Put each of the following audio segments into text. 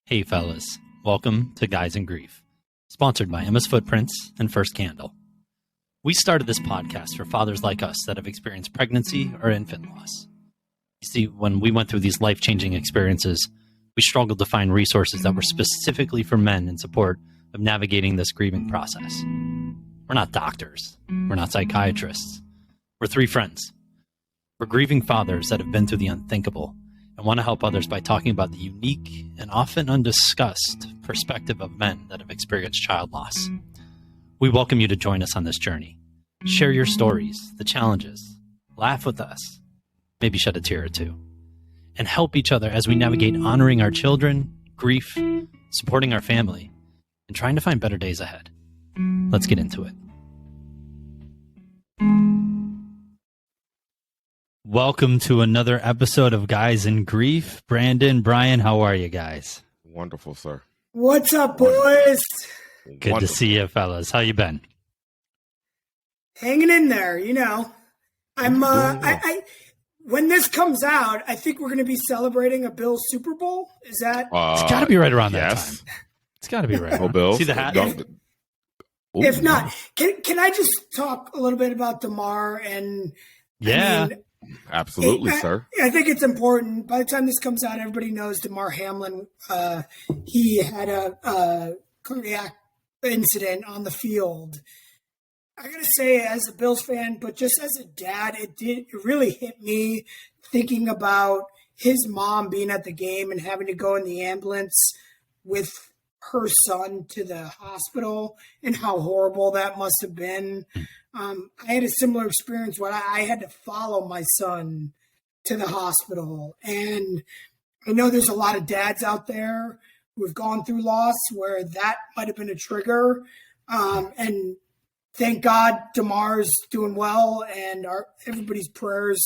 Hey fellas, welcome to Guys in Grief, sponsored by Emma's Footprints and First Candle. We started this podcast for fathers like us that have experienced pregnancy or infant loss. You see, when we went through these life-changing experiences, we struggled to find resources that were specifically for men in support of navigating this grieving process. We're not doctors. We're not psychiatrists. We're three friends. We're grieving fathers that have been through the unthinkable and want to help others by talking about the unique and often undiscussed perspective of men that have experienced child loss. We welcome you to join us on this journey. Share your stories, the challenges, laugh with us, maybe shed a tear or two, and help each other as we navigate honoring our children, grief, supporting our family, and trying to find better days ahead. Let's get into it. Welcome to another episode of Guys in Grief. Brandon, Brian, how are you guys? Wonderful, sir. What's up, boys? Good Wonderful. To see you, fellas. How you been? Hanging in there, you know. I when this comes out, I think we're going to be celebrating a Bills Super Bowl. Is that? It's got to be right around that time. It's got to be right. Bills. See the hat? If not, can I just talk a little bit about DeMar and? Yeah. Absolutely, sir. I think it's important. By the time this comes out, everybody knows DeMar Hamlin. He had a cardiac incident on the field. I gotta say, as a Bills fan, but just as a dad, it really hit me thinking about his mom being at the game and having to go in the ambulance with her son to the hospital and how horrible that must have been. I had a similar experience where I had to follow my son to the hospital. And I know there's a lot of dads out there who have gone through loss where that might have been a trigger. And thank God DeMar's doing well, and everybody's prayers,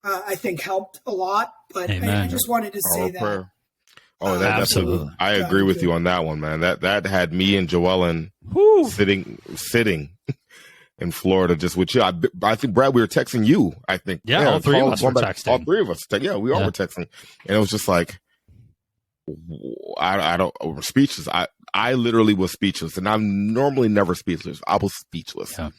I think, helped a lot. But I just wanted to say that. Prayer. Oh, absolutely. I agree with you on that one, man. That had me and Joellen sitting in Florida just with you. I think, Brad, we were texting you, I think. Yeah, all three of us were texting. All three of us. Yeah, we all were texting. And it was just like, we're speechless. I literally was speechless, and I'm normally never speechless. I was speechless. Yeah.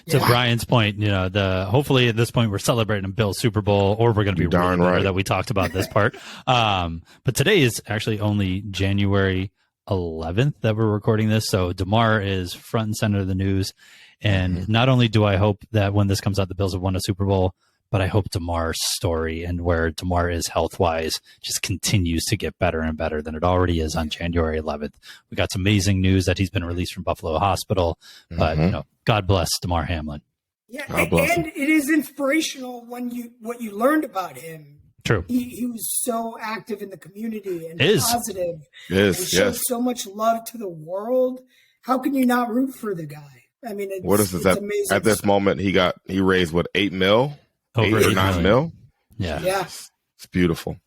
To Brian's point, you know, hopefully at this point we're celebrating a Bills Super Bowl, or we're going to be darn right that we talked about this part. But today is actually only January 11th that we're recording this, so DeMar is front and center of the news. And not only do I hope that when this comes out, the Bills have won a Super Bowl, but I hope DeMar's story and where DeMar is health-wise just continues to get better and better than it already is on January 11th. We got some amazing news that he's been released from Buffalo Hospital, but you know, God bless DeMar Hamlin. Yeah, and it is inspirational what you learned about him. True. He was so active in the community and positive. Yes, and showed so much love to the world. How can you not root for the guy? I mean, it's amazing. At this moment, he raised what, $8 million? Over 8 or 9 mil? Yeah. It's beautiful.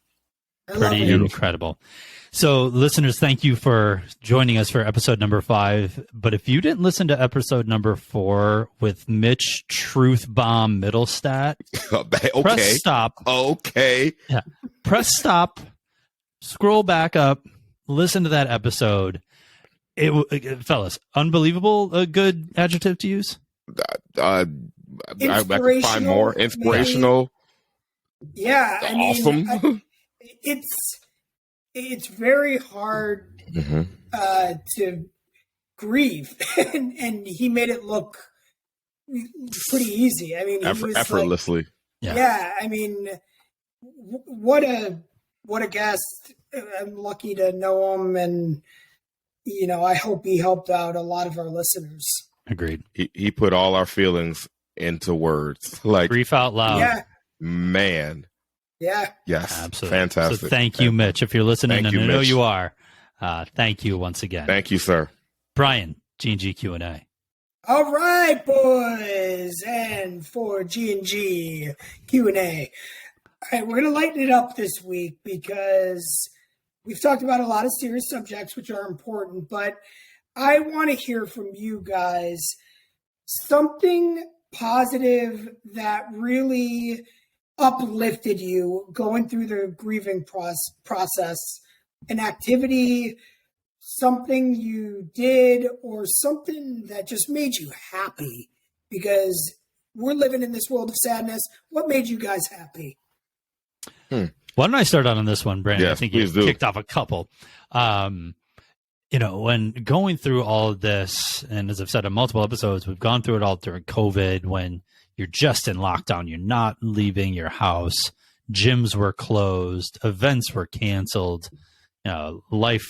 Pretty incredible. So, listeners, thank you for joining us for episode number 5. But if you didn't listen to episode number 4 with Mitch Truth Bomb Middlestat, press stop. Okay. Yeah. Press stop, scroll back up, listen to that episode. Fellas, unbelievable, a good adjective to use? I can find more. Inspirational. Maybe. Yeah. Awesome. It's very hard to grieve, and he made it look pretty easy. I mean, effortlessly. Yeah. I mean, what a guest. I'm lucky to know him, and you know, I hope he helped out a lot of our listeners. Agreed. He put all our feelings into words, like grief out loud. Yeah, man. Yeah. Yes. Absolutely. Fantastic. So thank you, Mitch. If you're listening, and I know Mitch. you are, thank you once again. Thank you, sir. Brian, G&G Q&A. All right, boys, and for G&G Q&A. All right, we're going to lighten it up this week because we've talked about a lot of serious subjects, which are important, but I want to hear from you guys something positive that really uplifted you going through the grieving process? An activity, something you did, or something that just made you happy? Because we're living in this world of sadness. What made you guys happy? Why don't I start out on this one, Brandon? Yes, I think you kicked off a couple. When going through all of this, and as I've said in multiple episodes, we've gone through it all during COVID when you're just in lockdown. You're not leaving your house. Gyms were closed. Events were canceled. Life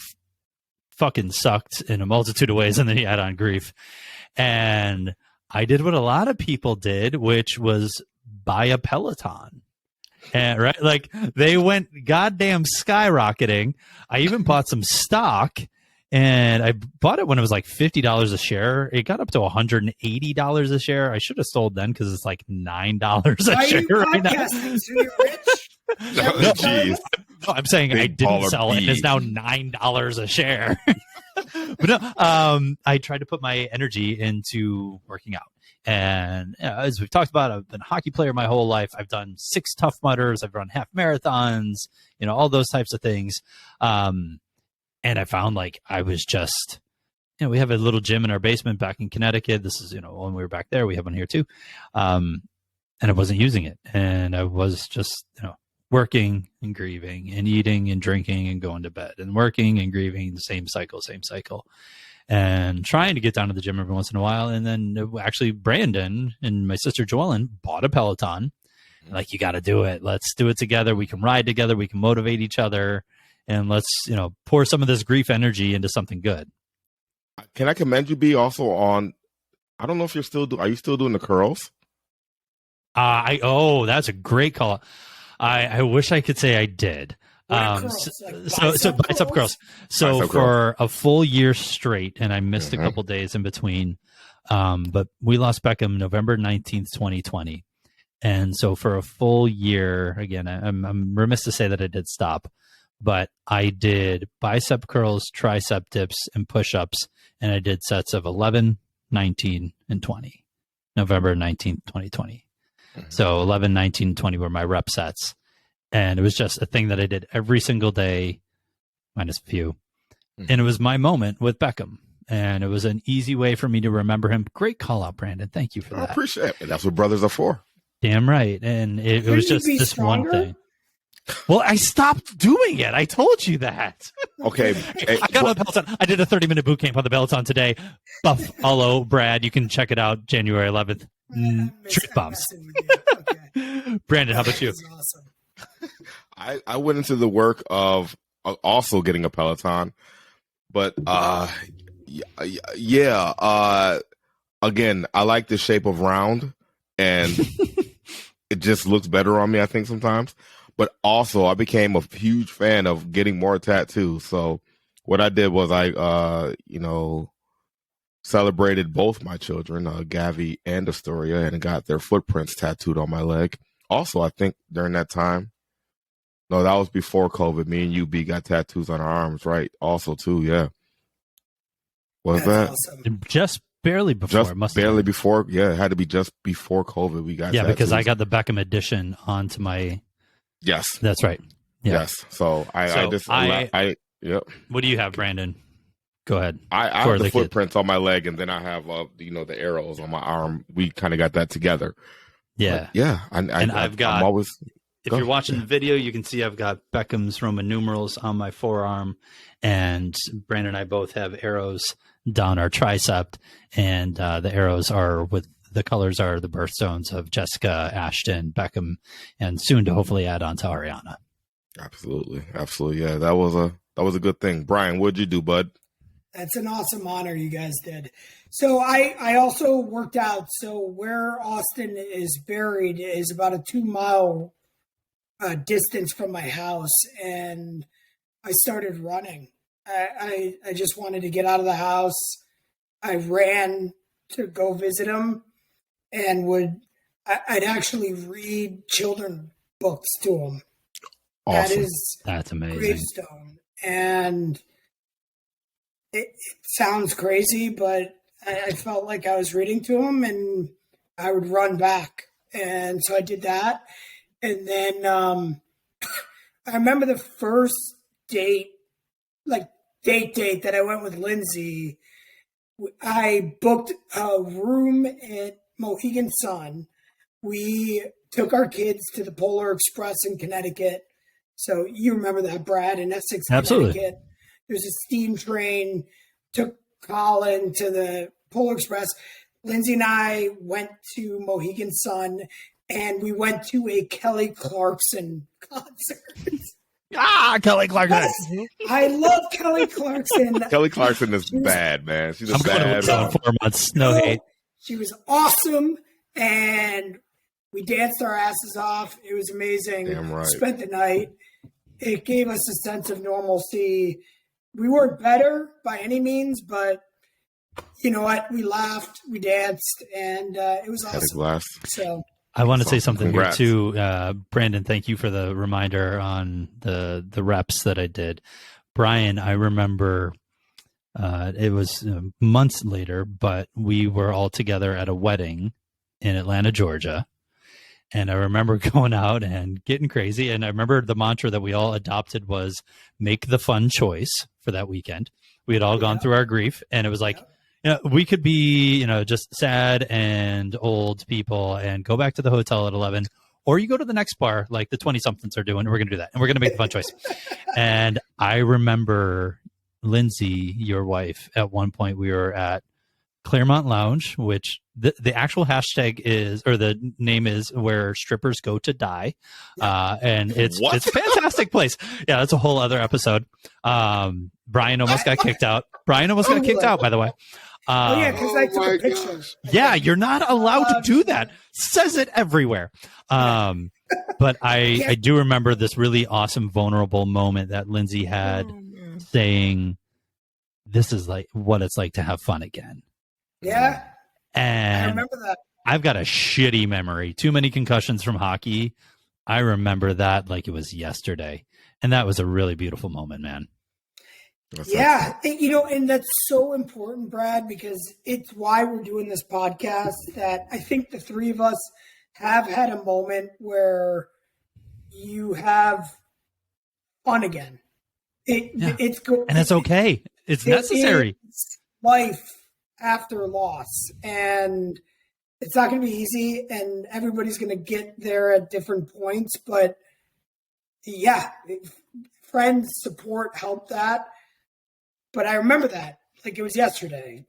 fucking sucked in a multitude of ways, and then you add on grief. And I did what a lot of people did, which was buy a Peloton. And right, like they went goddamn skyrocketing. I even bought some stock, and I bought it when it was like $50 a share. It got up to $180 a share. I should have sold then because it's like $9 a share right now. So you're rich? No, geez. No, I'm saying I didn't sell it. It's now $9 a share. But no, I tried to put my energy into working out. And as we've talked about, I've been a hockey player my whole life. I've done 6 Tough Mudders. I've run half marathons, all those types of things. And I found like I was just, we have a little gym in our basement back in Connecticut. This is, when we were back there, we have one here too. And I wasn't using it. And I was just, working and grieving and eating and drinking and going to bed and working and grieving, the same cycle. And trying to get down to the gym every once in a while. And then actually Brandon and my sister Joellen bought a Peloton. Like, you got to do it. Let's do it together. We can ride together. We can motivate each other. And let's, pour some of this grief energy into something good. Can I commend you, B, also on, I don't know if are you still doing the curls? That's a great call. I wish I could say I did. So bicep curls. So for a full year straight, and I missed a couple days in between. But we lost Beckham November 19th, 2020. And so for a full year, again, I'm remiss to say that I did stop, but I did bicep curls, tricep dips, and push-ups. And I did sets of 11, 19, and 20. November 19th, 2020. So 11, 19, 20 were my rep sets. And it was just a thing that I did every single day, minus a few. And it was my moment with Beckham. And it was an easy way for me to remember him. Great call out, Brandon. Thank you for that. I appreciate it. That's what brothers are for. Damn right. And it was just this one thing. Well, I stopped doing it. I told you that. Okay. I got on the Peloton. I did a 30-minute boot camp on the Peloton today. Buffalo, Brad. You can check it out January 11th. Truth bombs. Okay. Brandon, how about you? Awesome. I went into the work of also getting a Peloton, but again, I like the shape of round, and it just looks better on me, I think, sometimes. But also, I became a huge fan of getting more tattoos. So what I did was I celebrated both my children, Gavi and Astoria, and got their footprints tattooed on my leg. Also, I think during that time, no, that was before COVID. Me and UB got tattoos on our arms, right? Also, too, yeah. Was that awesome. Just barely before? Just barely before. Yeah, it had to be just before COVID. We got tattoos. Because I got the Beckham edition onto my. Yes, that's right. Yeah. Yes. So yep. What do you have, Brandon? Go ahead. I have the footprints on my leg, and then I have the arrows on my arm. We kind of got that together. Yeah, but yeah. I've got. I'm always. If you're watching the video, you can see I've got Beckham's Roman numerals on my forearm, and Brandon and I both have arrows down our tricep, and the arrows are the colors are the birthstones of Jessica, Ashton, Beckham, and soon to hopefully add on to Ariana. Absolutely. Yeah, that was a good thing. Brian, what'd you do, bud? That's an awesome honor you guys did. So I also worked out. So where Austin is buried is about a 2-mile distance from my house, and I started running. I just wanted to get out of the house. I ran to go visit him, and I'd actually read children books to him. Awesome. That's amazing. Gravestone. And it sounds crazy, but I felt like I was reading to him, and I would run back. And so I did that. And then I remember the first date, like date that I went with Lindsay. I booked a room at Mohegan Sun. We took our kids to the Polar Express in Connecticut. So you remember that, Brad, in Essex, Absolutely. Connecticut. There's a steam train, took Colin to the Polar Express. Lindsay and I went to Mohegan Sun, and we went to a Kelly Clarkson concert. Kelly Clarkson. Yes, I love Kelly Clarkson. Kelly Clarkson is bad, man. She's a I'm going to bad. Woodstock in 4 months. No hate. She was awesome, and we danced our asses off. It was amazing. Damn right. Spent the night. It gave us a sense of normalcy. We weren't better by any means, but you know what? We laughed, we danced, and it was awesome. So I want to say something Congrats. here too, Brandon. Thank you for the reminder on the reps that I did. Brian, I remember it was months later, but we were all together at a wedding in Atlanta, Georgia. And I remember going out and getting crazy. And I remember the mantra that we all adopted was make the fun choice for that weekend. We had all gone through our grief, and it was like, you know, we could be, just sad and old people and go back to the hotel at 11, or you go to the next bar like the 20 somethings are doing. And we're going to do that. And we're going to make the fun choice. And I remember Lindsay, your wife, at one point we were at Claremont Lounge, which the actual hashtag is, or the name is, where strippers go to die. And it's a fantastic place. Yeah, that's a whole other episode. Brian almost got kicked out. Brian almost got kicked out, by the way. because I took a picture. Yeah, you're not allowed to do that. Says it everywhere. But I do remember this really awesome, vulnerable moment that Lindsay had saying, this is like what it's like to have fun again. Yeah. And I remember that. I've got a shitty memory. Too many concussions from hockey. I remember that like it was yesterday. And that was a really beautiful moment, man. Yeah. And that's so important, Brad, because it's why we're doing this podcast, that I think the three of us have had a moment where you have fun again. It's good. And it's okay. It's necessary. It's life after loss, and it's not going to be easy, and everybody's going to get there at different points, but yeah, friends, support, help that. But I remember that like it was yesterday.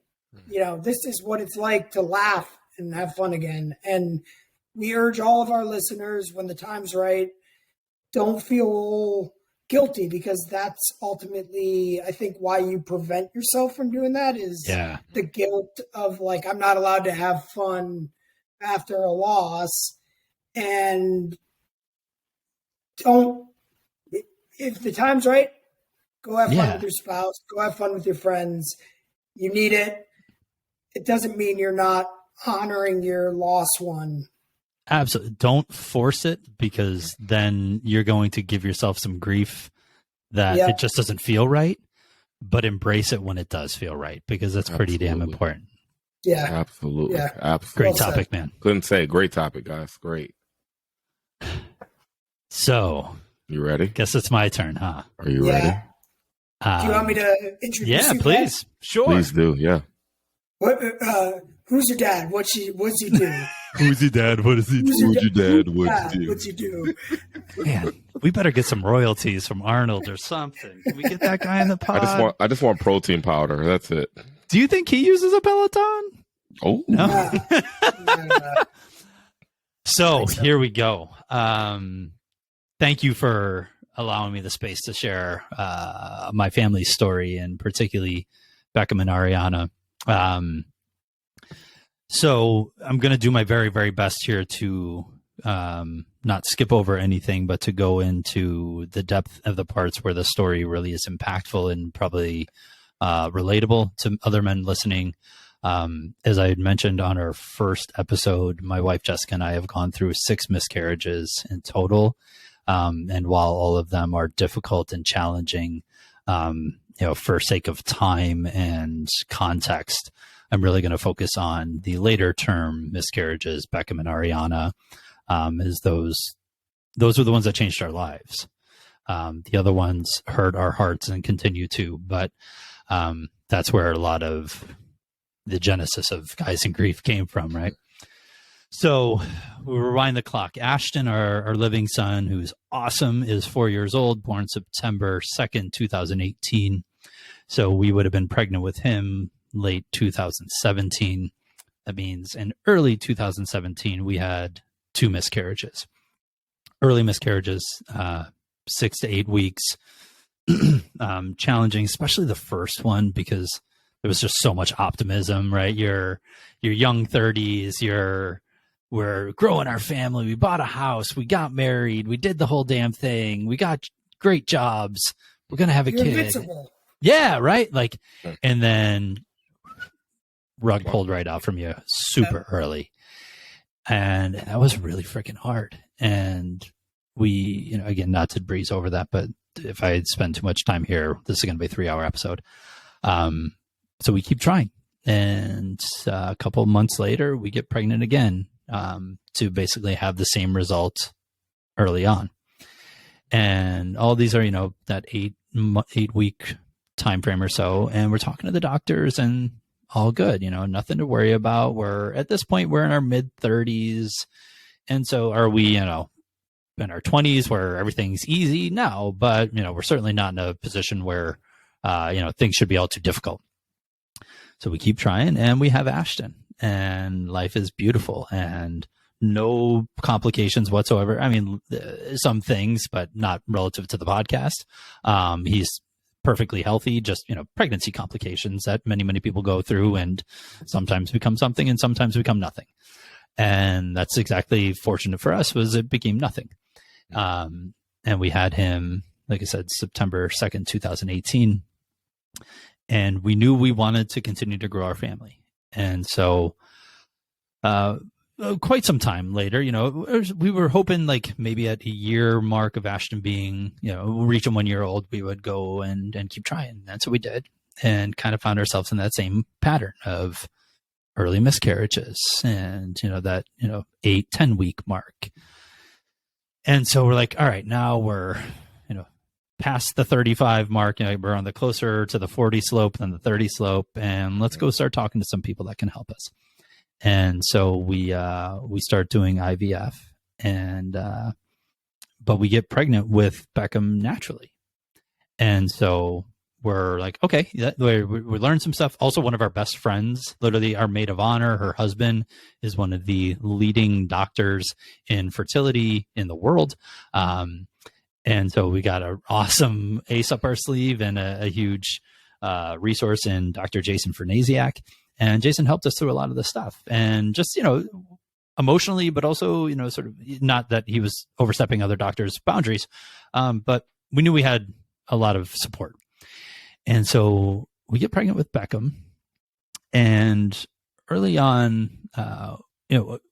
This is what it's like to laugh and have fun again. And we urge all of our listeners, when the time's right, don't feel guilty, because that's ultimately, I think, why you prevent yourself from doing that is the guilt of like, I'm not allowed to have fun after a loss. And if the time's right, go have fun with your spouse, go have fun with your friends. You need it. It doesn't mean you're not honoring your lost one. Absolutely. Don't force it, because then you're going to give yourself some grief that it just doesn't feel right, but embrace it when it does feel right, because that's pretty damn important. Yeah. Absolutely. Yeah. Absolutely. Great topic, man. Couldn't say. Great topic, guys. Great. So you ready? Guess it's my turn, huh? Are you ready? Do you want me to introduce you? Yeah, please. Sure. Please do. Yeah. What? Who's your dad? What's he do? Who's your dad? What does he do? Who's your dad? What's he do? Man, we better get some royalties from Arnold or something. Can we get that guy in the pod? I just want protein powder. That's it. Do you think he uses a Peloton? Oh no. So here we go. Thank you for allowing me the space to share my family's story, and particularly Beckham and Ariana. So I'm going to do my very, very best here to not skip over anything, but to go into the depth of the parts where the story really is impactful and probably relatable to other men listening. As I had mentioned on our first episode, my wife Jessica and I have gone through 6 miscarriages in total. And while all of them are difficult and challenging, for sake of time and context, I'm really going to focus on the later term miscarriages, Beckham and Ariana, as those were the ones that changed our lives. The other ones hurt our hearts and continue to, but that's where a lot of the genesis of Guys in Grief came from, right? So we rewind the clock. Ashton, our living son, who's awesome, is 4 years old, born September 2nd, 2018. So we would have been pregnant with him late 2017. That means in early 2017, we had 2 miscarriages. Early miscarriages, 6 to 8 weeks. Challenging, especially the first one, because there was just so much optimism, right? Your young 30s, we're growing our family. We bought a house. We got married. We did the whole damn thing. We got great jobs. We're going to have a kid. Invincible. Yeah, right? Like, and then rug pulled right out from you super early. And that was really freaking hard. And we, again, not to breeze over that, but if I spend too much time here, this is going to be a 3-hour episode. So we keep trying. And a couple of months later, we get pregnant again, to basically have the same result early on. And all these are, that 8-week time frame or so. And we're talking to the doctors and all good, nothing to worry about. At this point, we're in our mid 30s. And so are we, in our 20s where everything's easy? No, but, we're certainly not in a position where, things should be all too difficult. So we keep trying, and we have Ashton, and life is beautiful and no complications whatsoever. I mean, some things, but not relative to the podcast. He's perfectly healthy, just, pregnancy complications that many, many people go through and sometimes become something and sometimes become nothing. And that's exactly fortunate for us, was it became nothing. And we had him, like I said, September 2nd, 2018. And we knew we wanted to continue to grow our family. And so quite some time later, we were hoping like maybe at a year mark of Ashton being, reaching 1 year old, we would go and keep trying. That's what we did, and kind of found ourselves in that same pattern of early miscarriages and, that, 8-10 week mark. And so we're like, all right, now we're, past the 35 mark, we're on the closer to the 40 slope than the 30 slope, and let's go start talking to some people that can help us. And so we start doing IVF, and but we get pregnant with Beckham naturally. And so we're like, okay, we learned some stuff. Also, one of our best friends, literally our maid of honor, her husband is one of the leading doctors in fertility in the world. And so we got an awesome ace up our sleeve and a huge resource in Dr. Jason Fernasiak. And Jason helped us through a lot of the stuff, and just, emotionally, but also, sort of, not that he was overstepping other doctors' boundaries, but we knew we had a lot of support. And so we get pregnant with Beckham, and early on,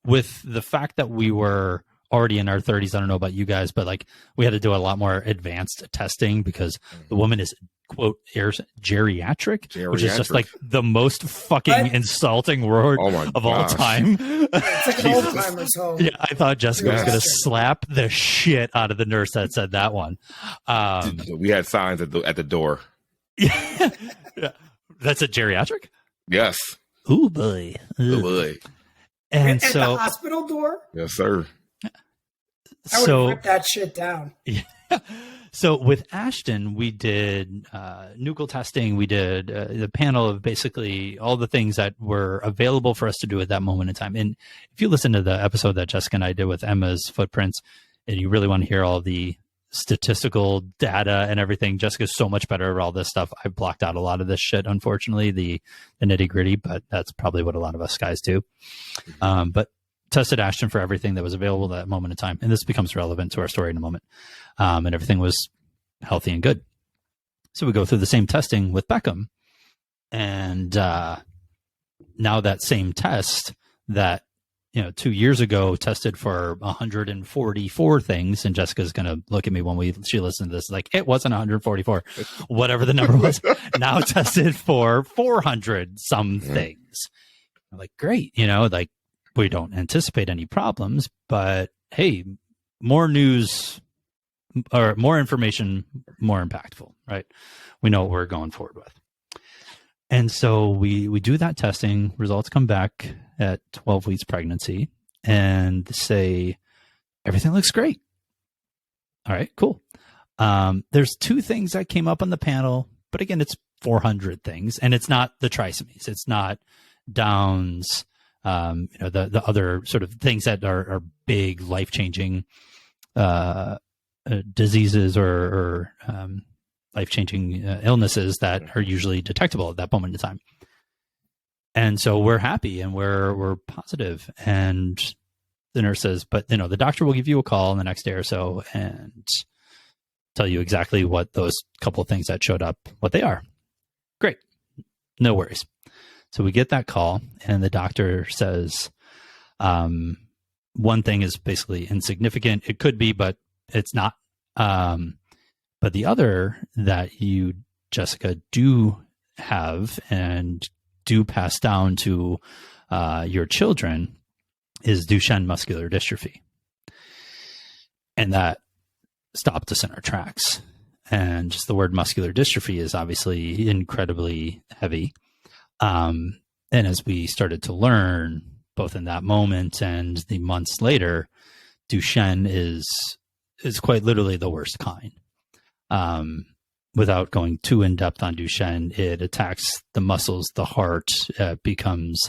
with the fact that we were already in our 30s, I don't know about you guys, but like we had to do a lot more advanced testing because the woman is, quote, geriatric, which is just like the most fucking insulting word of all time. It's like an old timer's home. Yeah, I thought Jessica was going to slap the shit out of the nurse that said that one. We had signs at the door. Yeah. That's a geriatric? Yes. Ooh, boy. Oh, boy. And at so the hospital door? Yes, sir. I would rip that shit down. Yeah. So with Ashton, we did nuchal testing. We did the panel of basically all the things that were available for us to do at that moment in time. And if you listen to the episode that Jessica and I did with Emma's Footprints, and you really want to hear all the statistical data and everything, Jessica's so much better at all this stuff. I blocked out a lot of this shit, unfortunately, the nitty gritty, but that's probably what a lot of us guys do. But tested Ashton for everything that was available at that moment in time. And this becomes relevant to our story in a moment. And everything was healthy and good. So we go through the same testing with Beckham. And now that same test that 2 years ago tested for 144 things, and Jessica's going to look at me when she listens to this, like, it wasn't 144, whatever the number was, now tested for 400 some things. I'm like, great, like, we don't anticipate any problems, but hey, more news or more information, more impactful, right? We know what we're going forward with. And so we do that testing, results come back at 12 weeks pregnancy and say, everything looks great. All right, cool. There's 2 things that came up on the panel, but again, it's 400 things, and it's not the trisomies. It's not Downs, the other sort of things that are big life-changing diseases or life-changing illnesses that are usually detectable at that moment in time. And so we're happy and we're positive. And the nurse says, but the doctor will give you a call in the next day or so and tell you exactly what those couple of things that showed up, what they are. Great. No worries. So we get that call and the doctor says, one thing is basically insignificant. It could be, but it's not. But the other that you, Jessica, do have and do pass down to your children is Duchenne muscular dystrophy. And that stopped us in our tracks. And just the word muscular dystrophy is obviously incredibly heavy. And as we started to learn, both in that moment and the months later, Duchenne is quite literally the worst kind. Without going too in depth on Duchenne, it attacks the muscles, the heart. It becomes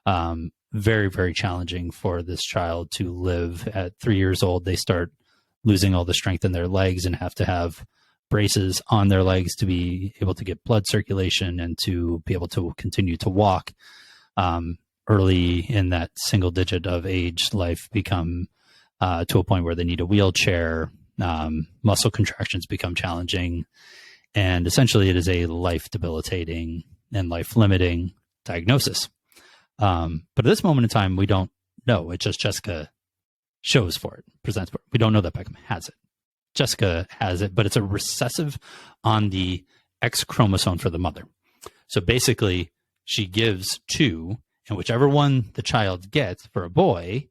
very, very challenging for this child to live. At 3 years old, they start losing all the strength in their legs and have to have braces on their legs to be able to get blood circulation and to be able to continue to walk. Early in that single digit of age, life become to a point where they need a wheelchair. Muscle contractions become challenging, and essentially it is a life debilitating and life limiting diagnosis. But at this moment in time, we don't know. It's just Jessica shows for it, presents for it. We don't know that Beckham has it. Jessica has it, but it's a recessive on the X chromosome for the mother. So basically she gives 2, and whichever one the child gets for a boy,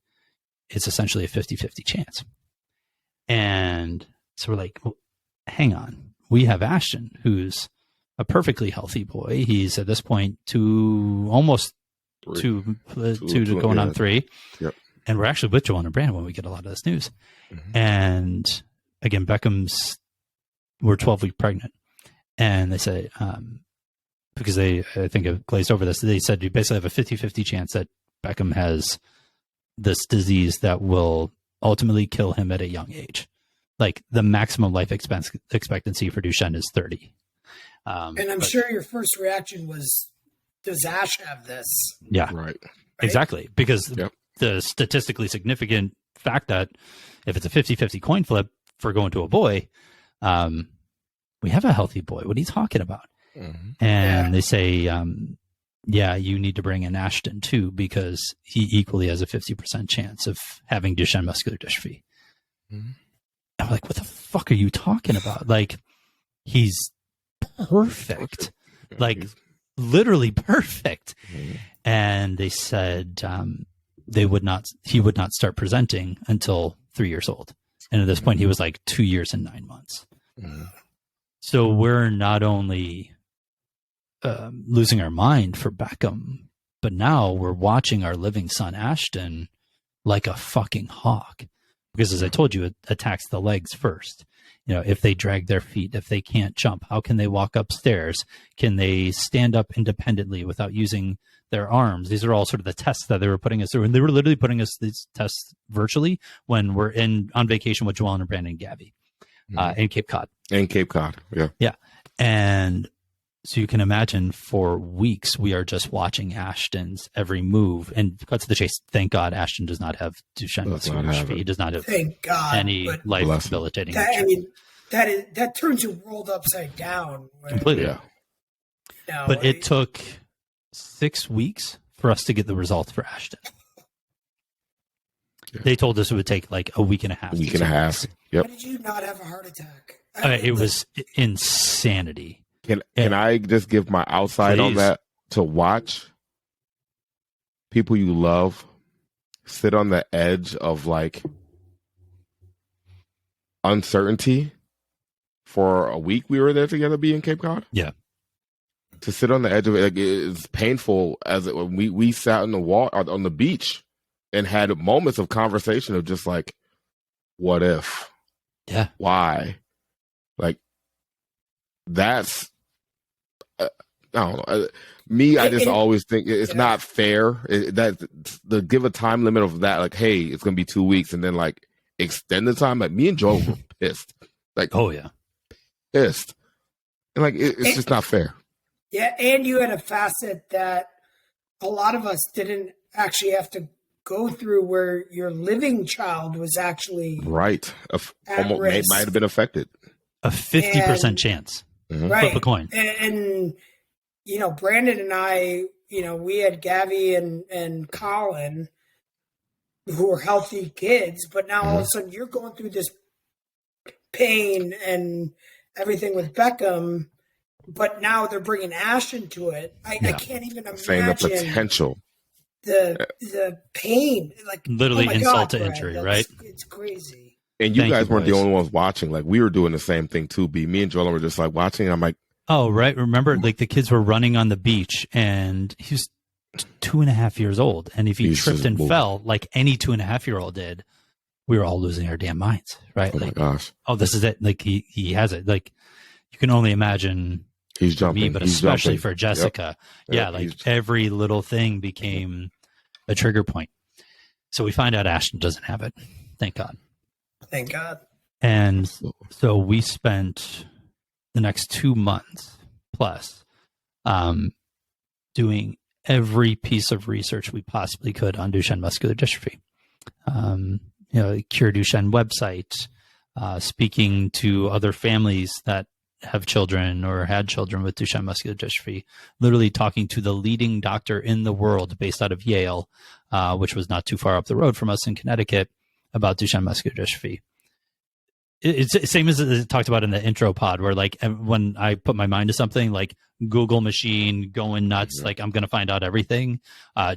it's essentially a 50-50 chance. And so we're like, well, hang on. We have Ashton, who's a perfectly healthy boy. He's at this point almost two going on 3. Yep. And we're actually with Joanna and Brandon when we get a lot of this news. Mm-hmm. And again, we're 12 weeks pregnant. And they say, because I think have glazed over this, they said you basically have a 50-50 chance that Beckham has this disease that will ultimately kill him at a young age. Like the maximum life expectancy for Duchenne is 30. And I'm sure your first reaction was, does Ash have this? Yeah, right? Exactly. Because the statistically significant fact that if it's a 50-50 coin flip for going to a boy, we have a healthy boy. What are you talking about? Mm-hmm. And they say, you need to bring in Ashton too, because he equally has a 50% chance of having Duchenne muscular dystrophy. Mm-hmm. I'm like, what the fuck are you talking about? Like, he's perfect. Like, literally perfect. Mm-hmm. And they said he would not start presenting until 3 years old. And at this point, he was like 2 years and 9 months. Mm-hmm. So we're not only losing our mind for Beckham, but now we're watching our living son, Ashton, like a fucking hawk. Because as I told you, it attacks the legs first. If they drag their feet, if they can't jump, how can they walk upstairs? Can they stand up independently without using their arms? These are all sort of the tests that they were putting us through. And they were literally putting us these tests virtually when we're on vacation with Joanne and Brandon and Gabby in Cape Cod. In Cape Cod, yeah. Yeah. And so you can imagine for weeks, we are just watching Ashton's every move. And cut to the chase, thank God Ashton does not have Duchenne muscular dystrophy. He does not have any life debilitating. That turns your world upside down. Completely. Yeah. But it took 6 weeks for us to get the results for Ashton. They told us it would take like a week and a half. A week and a half. Yep. How did you not have a heart attack? It was insanity. Can I just give my outside on that? To watch people you love sit on the edge of like uncertainty for a week. We were there together, being in Cape Cod. Yeah. To sit on the edge of it, like, it's painful. As it, when we sat on the beach and had moments of conversation of just like, what if? Yeah. Why? Like, that's I don't know. I just always think it's not fair that the give a time limit of that. Like, hey, it's gonna be 2 weeks, and then like extend the time. Like, me and Joel were pissed. Like, oh yeah, pissed, and like it's just not fair. Yeah, and you had a facet that a lot of us didn't actually have to go through, where your living child was actually right. Almost might have been affected. A 50% chance. Mm-hmm. Right. Flip a coin. And you know, Brandon and I, you know, we had Gavi and Colin, who were healthy kids, but now all of a sudden you're going through this pain and everything with Beckham, but now they're bringing Ash into it. I can't even imagine saying the potential, the pain, like literally insult to injury, right? It's crazy. And you guys weren't the only ones watching. Like, we were doing the same thing too. Me and Joel were just like watching. I'm like, oh, right. Remember, like the kids were running on the beach, and he was 2.5 years old. And if he tripped and fell, like any 2.5-year-old did, we were all losing our damn minds, right? Oh like, my gosh! Oh, this is it. Like he has it. Like, you can only imagine. He's jumping, me, but especially for Jessica. Yep. Yeah, like every little thing became a trigger point. So we find out Ashton doesn't have it. Thank God. Thank God. And so we spent the next 2 months plus doing every piece of research we possibly could on Duchenne muscular dystrophy. Cure Duchenne website, speaking to other families that have children or had children with Duchenne muscular dystrophy, literally talking to the leading doctor in the world based out of Yale, which was not too far up the road from us in Connecticut, about Duchenne muscular dystrophy. It's the same as it talked about in the intro pod, where like when I put my mind to something, like Google machine going nuts, like I'm going to find out everything.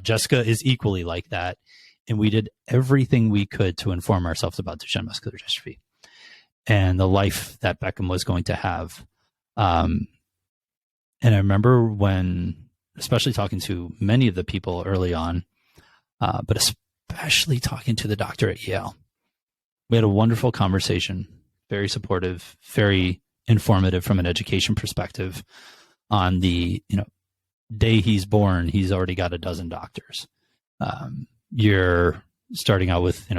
Jessica is equally like that. And we did everything we could to inform ourselves about Duchenne muscular dystrophy and the life that Beckham was going to have. And I remember when, especially talking to many of the people early on, but especially talking to the doctor at Yale, we had a wonderful conversation, very supportive, very informative from an education perspective on the, day he's born, he's already got a dozen doctors. You're starting out with,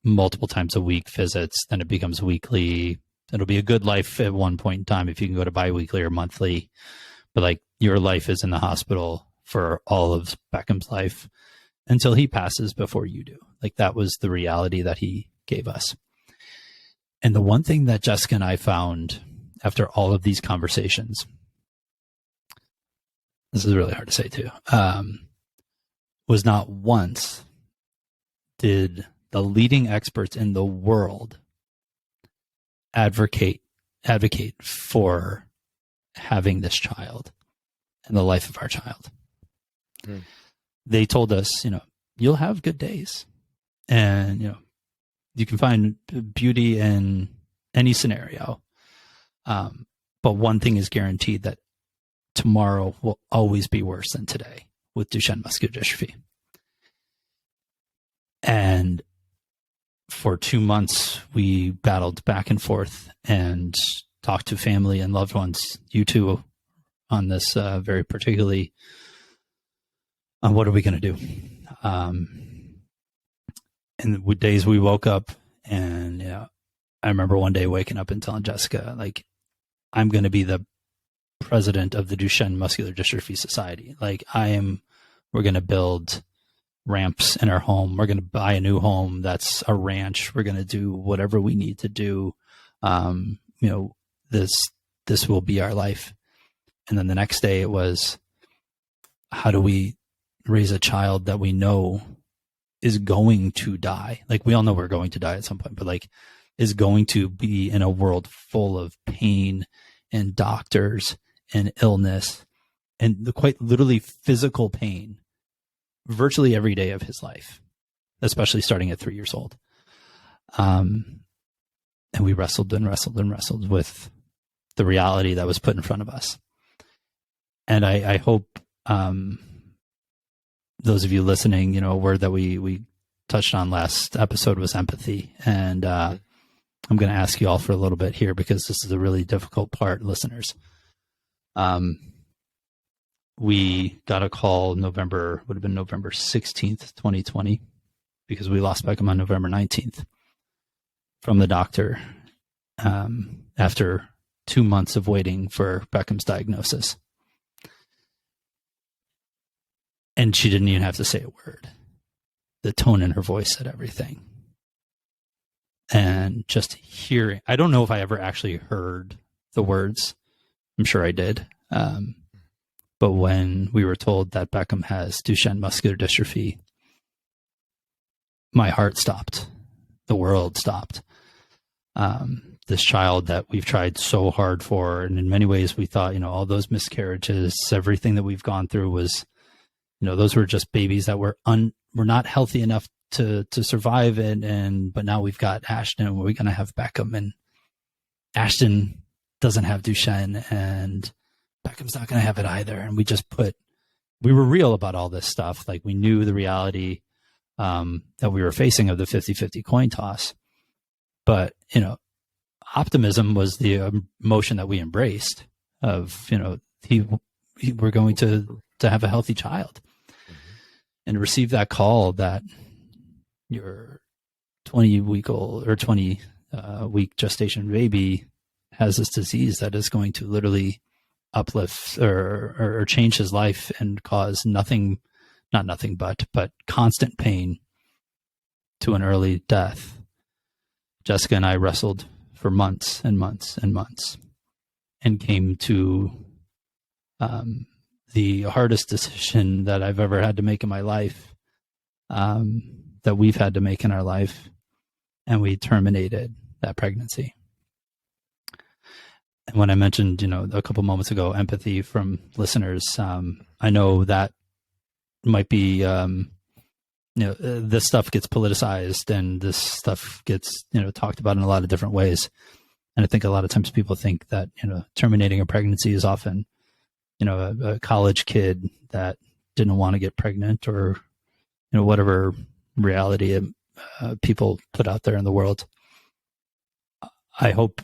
multiple times a week visits, then it becomes weekly. It'll be a good life at one point in time if you can go to biweekly or monthly, but like your life is in the hospital for all of Beckham's life until he passes before you do. Like that was the reality that he gave us. And the one thing that Jessica and I found after all of these conversations, this is really hard to say too, was not once did the leading experts in the world advocate for having this child and the life of our child. Mm. They told us, you'll have good days and, you can find beauty in any scenario. But one thing is guaranteed, that tomorrow will always be worse than today with Duchenne muscular dystrophy. And for 2 months, we battled back and forth and talked to family and loved ones, you two, on this very particularly, on what are we going to do? And the days we woke up and, I remember one day waking up and telling Jessica, like, I'm going to be the president of the Duchenne Muscular Dystrophy Society. Like we're going to build ramps in our home. We're going to buy a new home. That's a ranch. We're going to do whatever we need to do. This will be our life. And then the next day it was, how do we raise a child that we know is going to die. Like, we all know we're going to die at some point, but like, is going to be in a world full of pain and doctors and illness and the quite literally physical pain virtually every day of his life, especially starting at 3 years old. And we wrestled and wrestled and wrestled with the reality that was put in front of us. And I hope those of you listening, a word that we touched on last episode was empathy. And I'm going to ask you all for a little bit here because this is a really difficult part, listeners. We got a call would have been November 16th, 2020, because we lost Beckham on November 19th from the doctor after 2 months of waiting for Beckham's diagnosis. And she didn't even have to say a word. The tone in her voice said everything. And just hearing, I don't know if I ever actually heard the words. I'm sure I did. But when we were told that Beckham has Duchenne muscular dystrophy, my heart stopped. The world stopped. This child that we've tried so hard for, and in many ways we thought, all those miscarriages, everything that we've gone through was, those were just babies that were not healthy enough to survive it. But now we've got Ashton, and we're going to have Beckham, and Ashton doesn't have Duchenne, and Beckham's not going to have it either. And we were real about all this stuff. Like, we knew the reality that we were facing of the 50-50 coin toss. But, optimism was the emotion that we embraced of, we're going to have a healthy child. And receive that call that your 20-week-old or 20-week gestation baby has this disease that is going to literally uplift or change his life and cause but constant pain to an early death. Jessica and I wrestled for months and months and months and came to the hardest decision that I've ever had to make in my life, that we've had to make in our life. And we terminated that pregnancy. And when I mentioned, a couple moments ago, empathy from listeners, I know that might be, this stuff gets politicized and this stuff gets, talked about in a lot of different ways. And I think a lot of times people think that, terminating a pregnancy is often, a college kid that didn't want to get pregnant, or, whatever reality people put out there in the world. I hope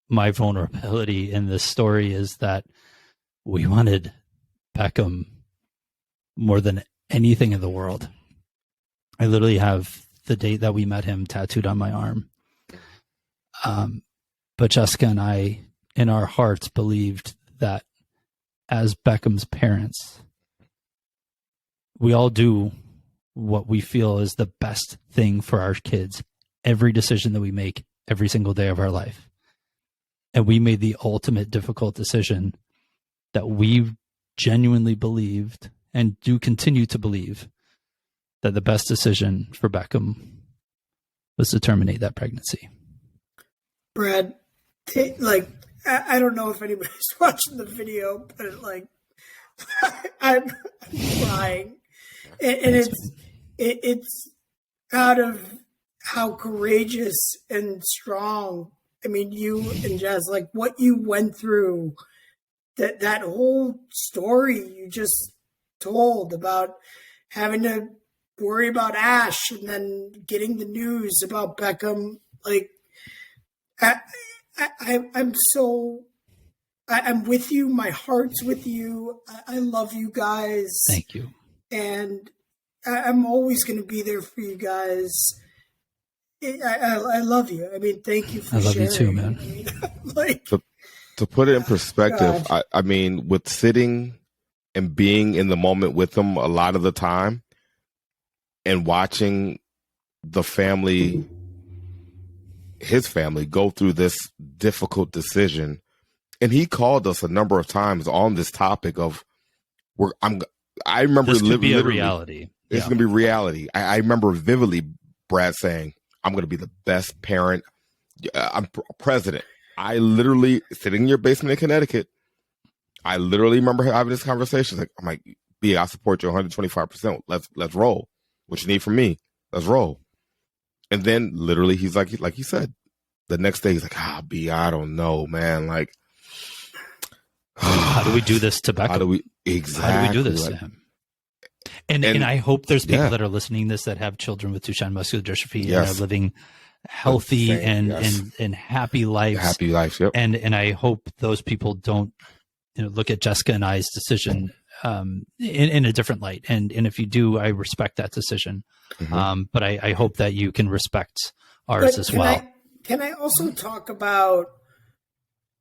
my vulnerability in this story is that we wanted Beckham more than anything in the world. I literally have the date that we met him tattooed on my arm. But Jessica and I, in our hearts, believed that as Beckham's parents, we all do what we feel is the best thing for our kids, every decision that we make every single day of our life. And we made the ultimate difficult decision that we genuinely believed and do continue to believe that the best decision for Beckham was to terminate that pregnancy. Brad, I don't know if anybody's watching the video, but I'm crying, and it's out of how courageous and strong. I mean, you and Jazz, what you went through, that whole story you just told about having to worry about Ash and then getting the news about Beckham. I'm with you. My heart's with you. I love you guys. Thank you. And I'm always going to be there for you guys. I love you. I mean, thank you for sharing. I love you too, man. I mean, to put it in perspective, I mean, with sitting and being in the moment with them a lot of the time and watching the family, his family, go through this difficult decision. And he called us a number of times on this topic of I remember this could be a reality. This is going to be reality. I remember vividly Brad saying, I'm going to be the best parent. I'm president. I literally, sitting in your basement in Connecticut, I literally remember having this conversation. Like, I'm like, B, I support you 125%. Let's roll. What you need from me, let's roll. And then literally he's like he said, the next day he's like, B, I don't know, man. Like, how do we do this to Beckham? How do we do this to him? And I hope there's people that are listening to this that have children with Duchenne muscular dystrophy and are living healthy and happy lives. Happy lives, yep. And I hope those people don't look at Jessica and I's decision in a different light. And if you do, I respect that decision. Mm-hmm. But I hope that you can respect ours as well. Can I also talk about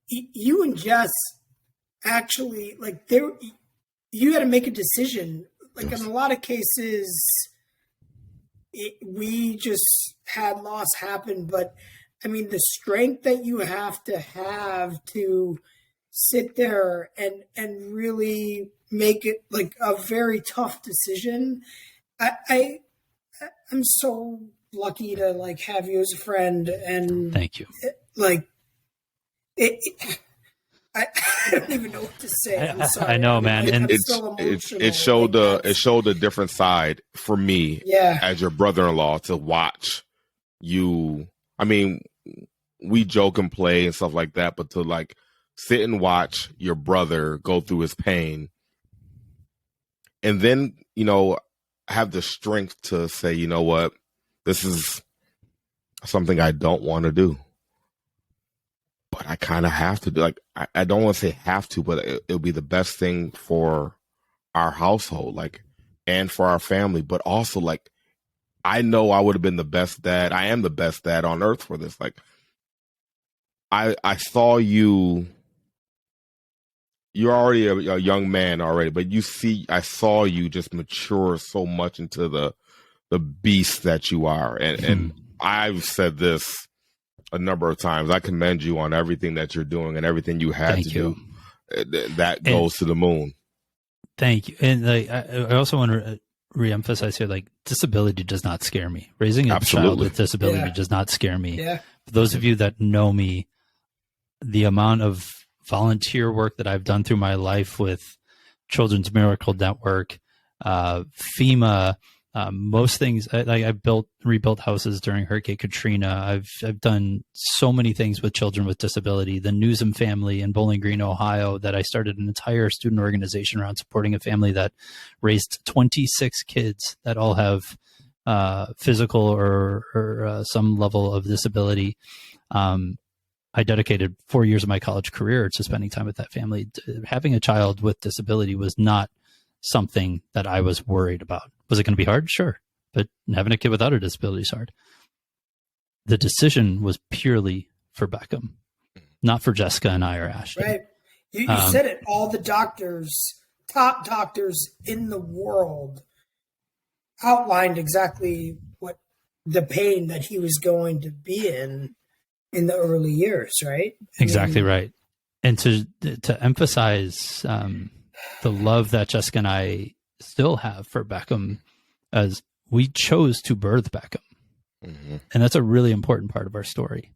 you and Jess actually, like, you had to make a decision. Like, in a lot of cases, we just had loss happen. But, I mean, the strength that you have to sit there and really make it, like, a very tough decision. I'm so lucky to, like, have you as a friend. And thank you. I don't even know what to say. I'm sorry. I know, man. And it showed a different side for me as your brother-in-law to watch you. I mean, we joke and play and stuff like that, but to, like, sit and watch your brother go through his pain and then, have the strength to say, you know what, this is something I don't want to do. But I kind of have to do. Like, I don't want to say have to, but it'll be the best thing for our household, like, and for our family. But also, like, I know I would have been the best dad. I am the best dad on earth for this. Like, I saw you. You're already a young man already, but I saw you just mature so much into the beast that you are. And I've said this a number of times. I commend you on everything that you're doing and everything you had to do. That goes to the moon. Thank you. And I also want to reemphasize here, like, disability does not scare me. Raising a child with disability does not scare me. Yeah. For those of you that know me, the amount of volunteer work that I've done through my life with Children's Miracle Network, FEMA, most things. I've rebuilt houses during Hurricane Katrina. I've done so many things with children with disability. The Newsom family in Bowling Green, Ohio, that I started an entire student organization around supporting a family that raised 26 kids that all have physical or some level of disability. I dedicated 4 years of my college career to spending time with that family. Having a child with disability was not something that I was worried about. Was it going to be hard? Sure. But having a kid without a disability is hard. The decision was purely for Beckham, not for Jessica and I or Ashley. Right. You said it. All the top doctors in the world outlined exactly what the pain that he was going to be in the early years, right? Exactly right. And to emphasize the love that Jessica and I still have for Beckham, as we chose to birth Beckham. Mm-hmm. And that's a really important part of our story.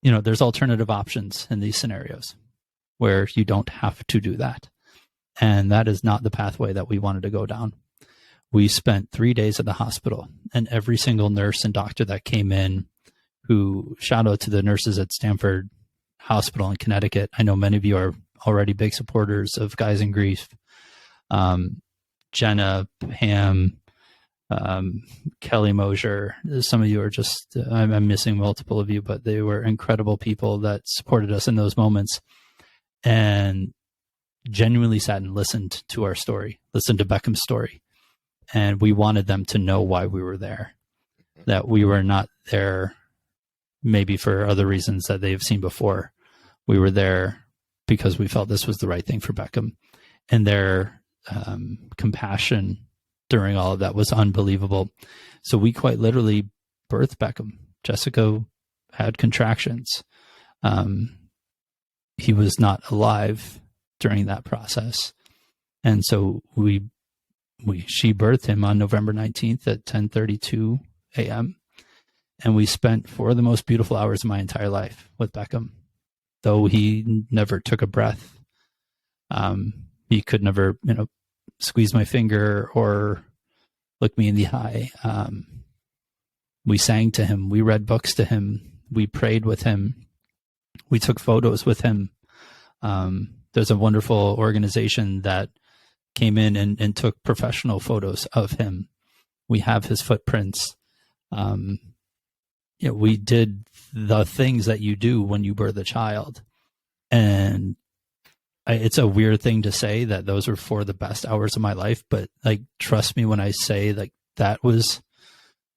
There's alternative options in these scenarios where you don't have to do that. And that is not the pathway that we wanted to go down. We spent 3 days at the hospital, and every single nurse and doctor that came in, who, shout out to the nurses at Stanford Hospital in Connecticut. I know many of you are already big supporters of Guys in Grief. Jenna, Pam, Kelly Mosier. Some of you are just, I'm missing multiple of you, but they were incredible people that supported us in those moments and genuinely sat and listened to our story, listened to Beckham's story. And we wanted them to know why we were there, that we were not there maybe for other reasons that they've seen before. We were there because we felt this was the right thing for Beckham. And their compassion during all of that was unbelievable. So we quite literally birthed Beckham. Jessica had contractions. He was not alive during that process. And so we she birthed him on November 19th at 10:32 a.m. And we spent 4 of the most beautiful hours of my entire life with Beckham. Though he never took a breath, he could never, squeeze my finger or look me in the eye. We sang to him. We read books to him. We prayed with him. We took photos with him. There's a wonderful organization that came in and took professional photos of him. We have his footprints. We did the things that you do when you birth a child. And it's a weird thing to say that those were 4 of the best hours of my life, but like, trust me when I say like that was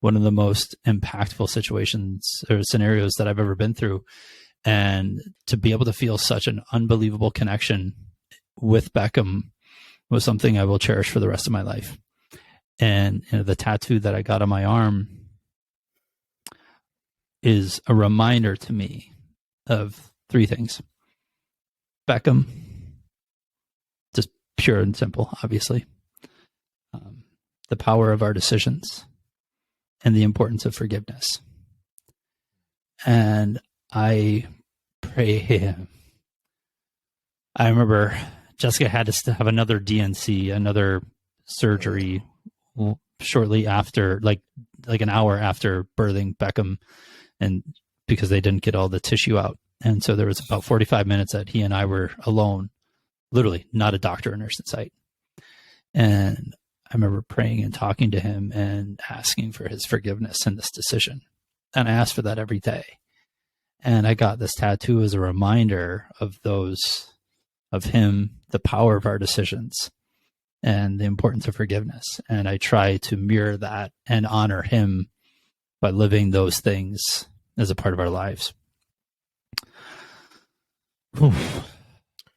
one of the most impactful situations or scenarios that I've ever been through. And to be able to feel such an unbelievable connection with Beckham was something I will cherish for the rest of my life. And the tattoo that I got on my arm is a reminder to me of 3 things. Beckham, just pure and simple, obviously. The power of our decisions and the importance of forgiveness. And I pray him. I remember Jessica had to have another DNC, another surgery shortly after, like an hour after birthing Beckham, and because they didn't get all the tissue out. And so there was about 45 minutes that he and I were alone, literally not a doctor or nurse in sight. And I remember praying and talking to him and asking for his forgiveness in this decision. And I asked for that every day. And I got this tattoo as a reminder of him, the power of our decisions and the importance of forgiveness. And I try to mirror that and honor him by living those things as a part of our lives. Whew.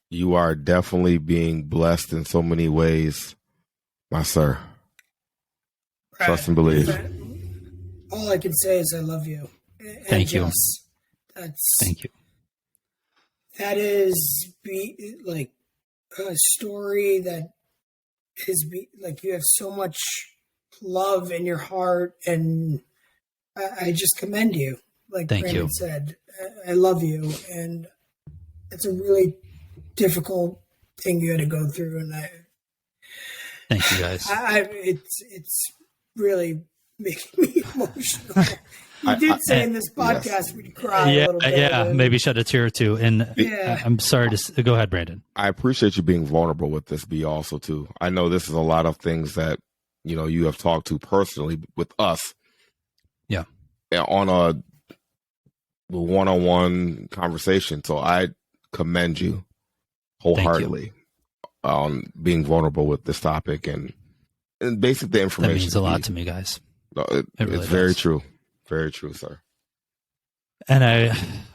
You are definitely being blessed in so many ways, my sir. Right. Trust and believe. All I can say is I love you. Thank you. Thank you. That is like a story that is like you have so much love in your heart, and I just commend you. Like Thank Brandon you. said, I love you, and it's a really difficult thing you had to go through, and Thank you, guys. It's really making me emotional. You did say in this podcast we'd cry a little bit. Yeah, maybe shed a tear or two. And I'm sorry to go ahead, Brandon. I appreciate you being vulnerable with this, B, also, too. I know this is a lot of things that, you have talked to personally with us. Yeah. On a one-on-one conversation. So I commend you wholeheartedly on being vulnerable with this topic and basically the information. That means a lot to me, guys. No, it really it's very does. true. Very true, sir. And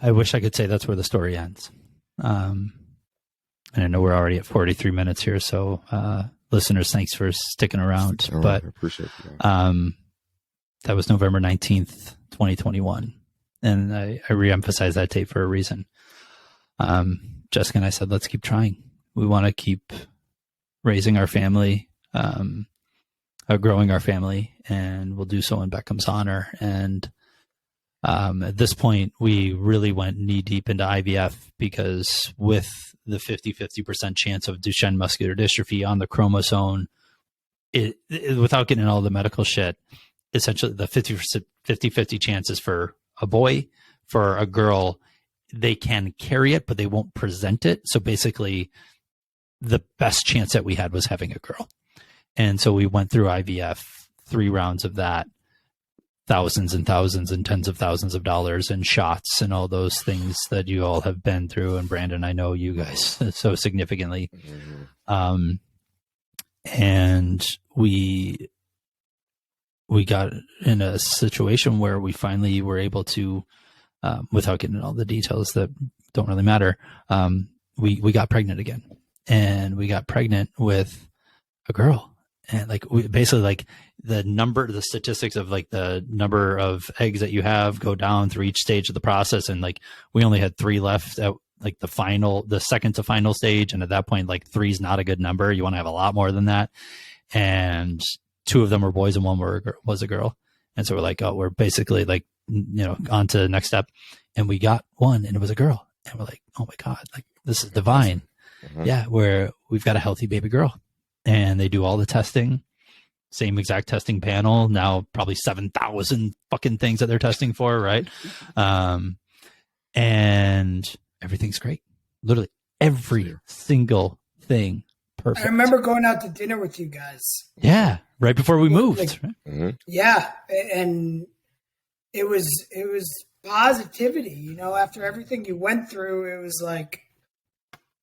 I wish I could say that's where the story ends. And I know we're already at 43 minutes here, so listeners, thanks for sticking around. But I appreciate you. That was November 19th, 2021. And I reemphasize that date for a reason. Jessica and I said, let's keep trying. We want to keep raising our family, growing our family, and we'll do so in Beckham's honor. And at this point, we really went knee deep into IVF because with the 50% chance of Duchenne muscular dystrophy on the chromosome, without getting into all the medical shit, essentially the 50-50 chances for a boy, for a girl, they can carry it, but they won't present it. So basically, the best chance that we had was having a girl. And so we went through IVF, 3 rounds of that, thousands and thousands and tens of thousands of dollars in shots and all those things that you all have been through. And Brandon, I know you guys so significantly. Mm-hmm. And we got in a situation where we finally were able to, without getting into all the details that don't really matter, we got pregnant again. And we got pregnant with a girl. And basically the statistics of like the number of eggs that you have go down through each stage of the process. And we only had 3 left at the second to final stage. And at that point, 3 is not a good number. You want to have a lot more than that. and 2 of them were boys and 1 was a girl. And so we're like, oh, we're basically like, on to the next step. And we got one, and it was a girl. And we're like, oh my God, like this is divine. Mm-hmm. Yeah, where we've got a healthy baby girl, and they do all the testing, same exact testing panel. Now probably 7,000 fucking things that they're testing for, right? And everything's great. Literally every single thing perfect. I remember going out to dinner with you guys. Yeah, right before we moved. Like, right? Mm-hmm. Yeah, and it was positivity. After everything you went through, it was like,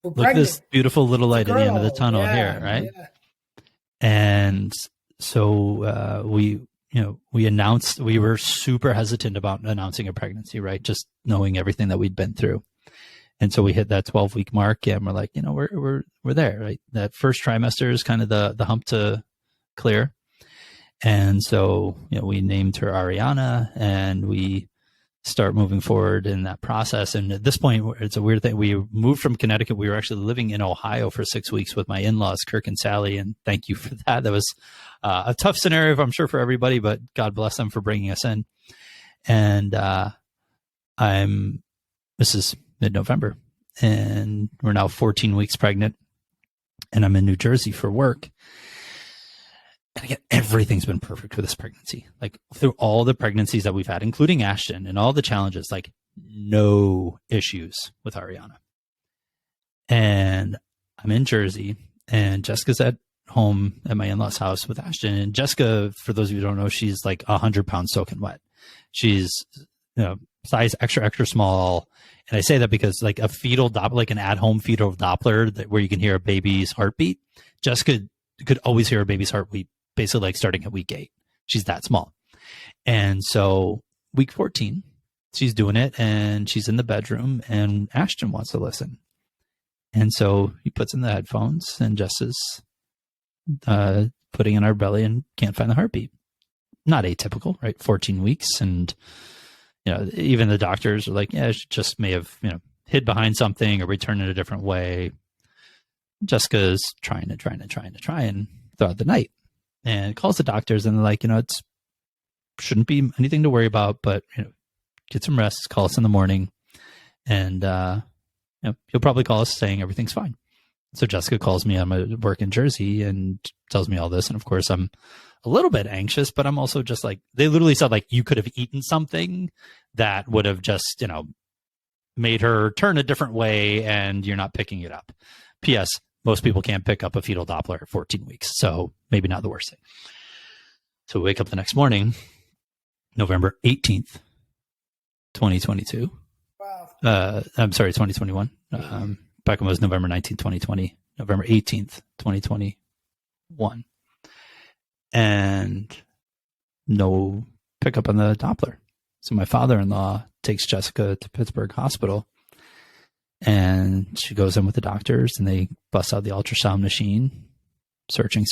we're Look, pregnant. this beautiful little light at the end of the tunnel here, right? Yeah. And so we announced, we were super hesitant about announcing a pregnancy, right? Just knowing everything that we'd been through. And so we hit that 12-week mark, and we're like, we're there, right? That first trimester is kind of the hump to clear. And so, we named her Ariana, and we start moving forward in that process. And at this point, it's a weird thing. We moved from Connecticut. We were actually living in Ohio for 6 weeks with my in-laws, Kirk and Sally. And thank you for that. That was a tough scenario, I'm sure, for everybody, but God bless them for bringing us in. And this is mid-November, and we're now 14 weeks pregnant, and I'm in New Jersey for work. And again, everything's been perfect with this pregnancy. Like through all the pregnancies that we've had, including Ashton and all the challenges, like no issues with Ariana. And I'm in Jersey, and Jessica's at home at my in-laws' house with Ashton. And Jessica, for those of you who don't know, she's like 100 pounds soaking wet. She's, size extra small. And I say that because like a fetal Doppler, like an at-home fetal Doppler where you can hear a baby's heartbeat, Jessica could always hear a baby's heartbeat, basically like starting at week 8. She's that small. And so week 14, she's doing it, and she's in the bedroom, and Ashton wants to listen. And so he puts in the headphones, and Jess is putting in our belly and can't find the heartbeat. Not atypical, right? 14 weeks. And, even the doctors are like, yeah, she just may have, hid behind something or returned in a different way. Jessica's trying throughout the night, and calls the doctors, and they're like, it's shouldn't be anything to worry about, but get some rest, call us in the morning, and he'll probably call us saying everything's fine. So Jessica calls me on my work in Jersey and tells me all this, and of course I'm a little bit anxious, but I'm also just like, they literally said like you could have eaten something that would have just made her turn a different way, and you're not picking it up. P.S. Most people can't pick up a fetal Doppler at 14 weeks, so maybe not the worst thing. So we wake up the next morning, November 18th, 2022. Wow. I'm sorry, 2021. Beckham was November 19th, 2020. November 18th, 2021. And no pickup on the Doppler. So my father-in-law takes Jessica to Pittsburgh Hospital, and she goes in with the doctors, and they bust out the ultrasound machine, searching.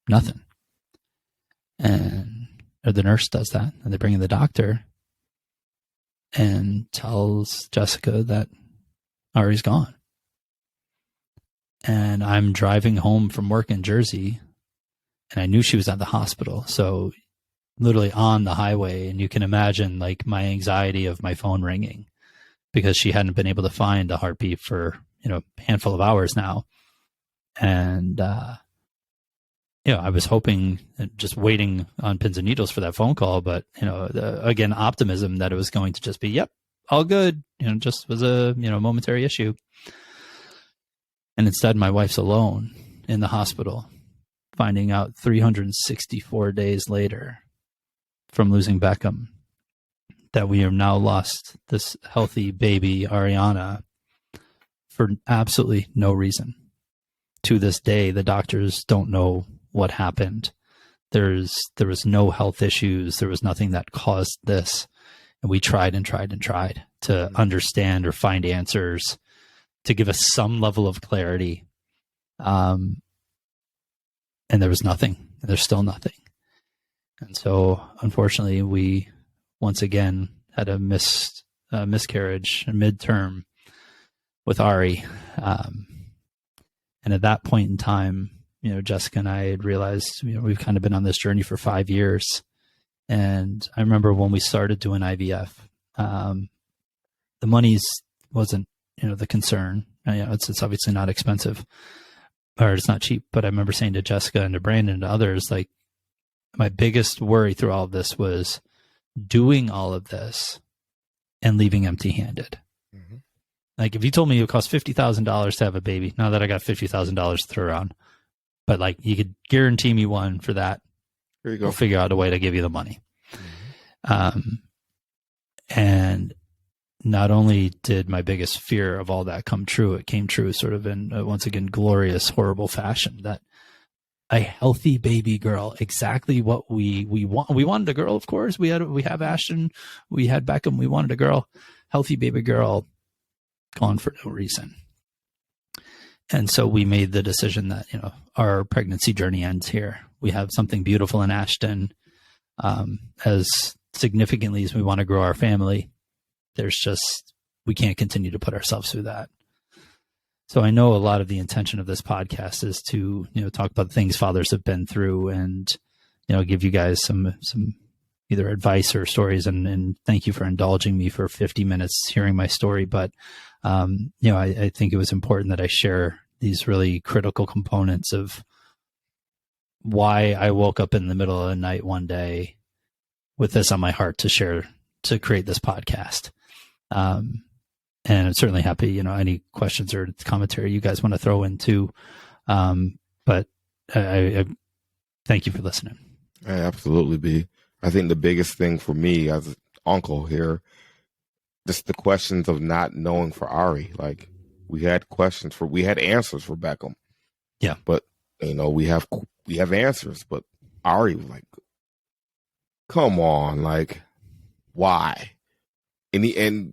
Nothing. Or the nurse does that, and they bring in the doctor and tells Jessica that Ari's gone. And I'm driving home from work in Jersey, and I knew she was at the hospital. So literally on the highway, and you can imagine like my anxiety of my phone ringing, because she hadn't been able to find a heartbeat for, a handful of hours now. And, I was hoping, just waiting on pins and needles for that phone call. But, again, optimism that it was going to just be, yep, all good. Just was a, momentary issue. And instead, my wife's alone in the hospital, finding out 364 days later from losing Beckham that we have now lost this healthy baby, Ariana, for absolutely no reason. To this day, the doctors don't know what happened. There was no health issues. There was nothing that caused this. And we tried to understand or find answers to give us some level of clarity. And there was nothing. There's still nothing. And so, unfortunately, we once again had a miscarriage, a midterm with Ari. And at that point in time, Jessica and I had realized, we've kind of been on this journey for 5 years. And I remember when we started doing IVF, the money's wasn't, the concern. It's obviously not expensive, or it's not cheap. But I remember saying to Jessica and to Brandon and to others, like, my biggest worry through all of this was doing all of this and leaving empty-handed. Mm-hmm. Like, if you told me it would cost $50,000 to have a baby, now that I got $50,000 to throw around, but like, you could guarantee me one for that. Here you go. We'll figure out a way to give you the money. Mm-hmm. And not only did my biggest fear of all that come true, it came true sort of in, once again, glorious, horrible fashion, that a healthy baby girl, exactly what we want. We wanted a girl, of course. We have Ashton, we had Beckham, we wanted a girl, healthy baby girl, gone for no reason. And so we made the decision that, our pregnancy journey ends here. We have something beautiful in Ashton. As significantly as we want to grow our family, we can't continue to put ourselves through that. So I know a lot of the intention of this podcast is to, talk about the things fathers have been through and, give you guys some either advice or stories. And thank you for indulging me for 50 minutes hearing my story. But, I think it was important that I share these really critical components of why I woke up in the middle of the night one day with this on my heart to create this podcast. And I'm certainly happy, any questions or commentary you guys want to throw in too. But I thank you for listening. Absolutely, B. I think the biggest thing for me as an uncle here, just the questions of not knowing for Ari. Like, we had answers for Beckham. Yeah. But, we have answers, but Ari was like, come on, like, why? Me and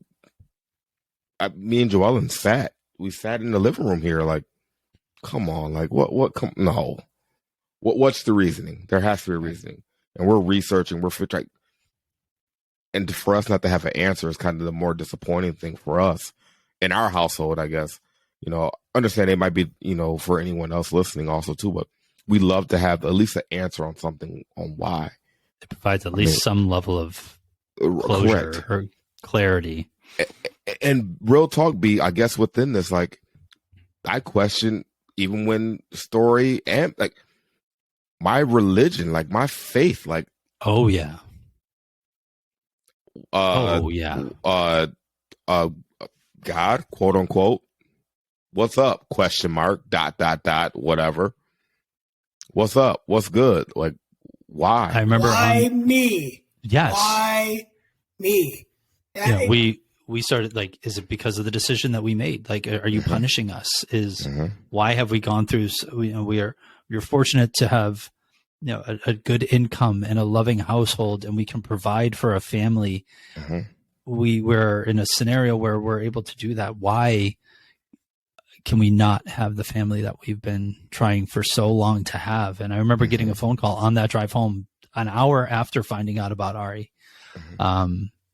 Joellen sat in the living room here, like, come on, like, no. What's the reasoning? There has to be a reasoning. And we're researching, and for us not to have an answer is kind of the more disappointing thing for us in our household, I guess. Understand it might be, for anyone else listening also too, but we love to have at least an answer on something, on why. It provides at least some level of closure or clarity. And real talk, B, I guess within this, like, I question, even when story and like my religion, like my faith, like, oh yeah. God, quote unquote, what's up? Question mark, ... whatever. What's up? What's good? Like, why? I remember why me? Yes. Why me? Yeah, we started, like, is it because of the decision that we made? Like, are you punishing us? Why have we gone through? We're fortunate to have, a good income and a loving household, and we can provide for a family. We're in a scenario where we're able to do that. Why can we not have the family that we've been trying for so long to have? And I remember getting a phone call on that drive home, an hour after finding out about Ari,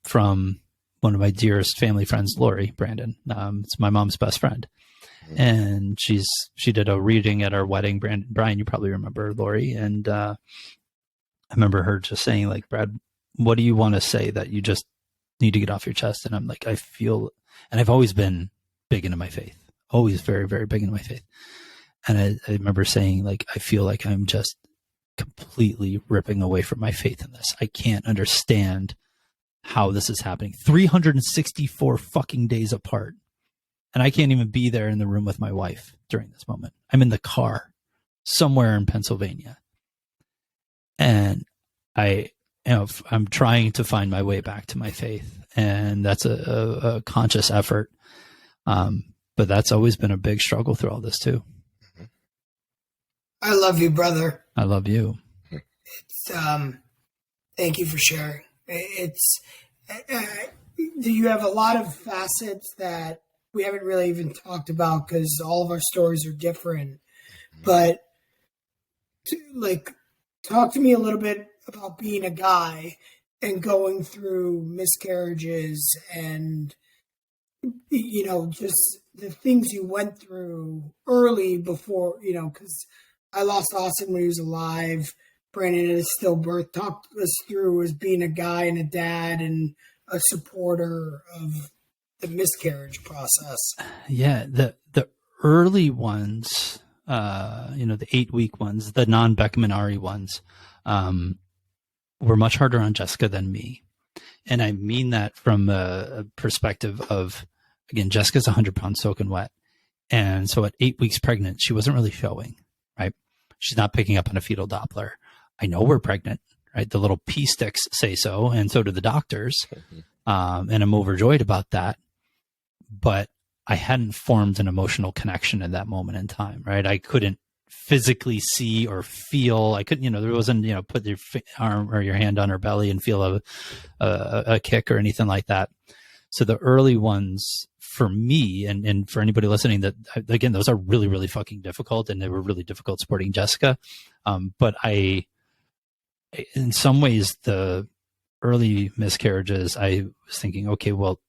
from one of my dearest family friends, Lori Brandon. It's my mom's best friend. And she did a reading at our wedding. Brian, you probably remember Lori. And I remember her just saying, like, Brad, what do you want to say that you just need to get off your chest? And I'm like, I feel, and I've always been big into my faith, always very, very big into my faith. And I remember saying, like, I feel like I'm just completely ripping away from my faith in this. I can't understand how this is happening. 364 fucking days apart. And I can't even be there in the room with my wife during this moment. I'm in the car somewhere in Pennsylvania. And I'm trying to find my way back to my faith. And that's a conscious effort. But that's always been a big struggle through all this too. I love you, brother. I love you. It's, thank you for sharing. You have a lot of facets that we haven't really even talked about because all of our stories are different. But talk to me a little bit about being a guy and going through miscarriages and, just the things you went through early before, because I lost Austin when he was alive. Brandon at his stillbirth talked us through as being a guy and a dad and a supporter of the miscarriage process. Yeah, the early ones, the 8-week ones, the non-Beckham and Ari ones, were much harder on Jessica than me. And I mean that from a perspective of, again, Jessica's 100 pounds soaking wet. And so at 8 weeks pregnant, she wasn't really showing, right? She's not picking up on a fetal Doppler. I know we're pregnant, right? The little pee sticks say so, and so do the doctors. And I'm overjoyed about that. But I hadn't formed an emotional connection in that moment in time, right? I couldn't physically see or feel. I couldn't, there wasn't, put your arm or your hand on her belly and feel a kick or anything like that. So the early ones for me and for anybody listening, that again, those are really, really fucking difficult, and they were really difficult supporting Jessica. But in some ways, the early miscarriages, I was thinking, okay, well,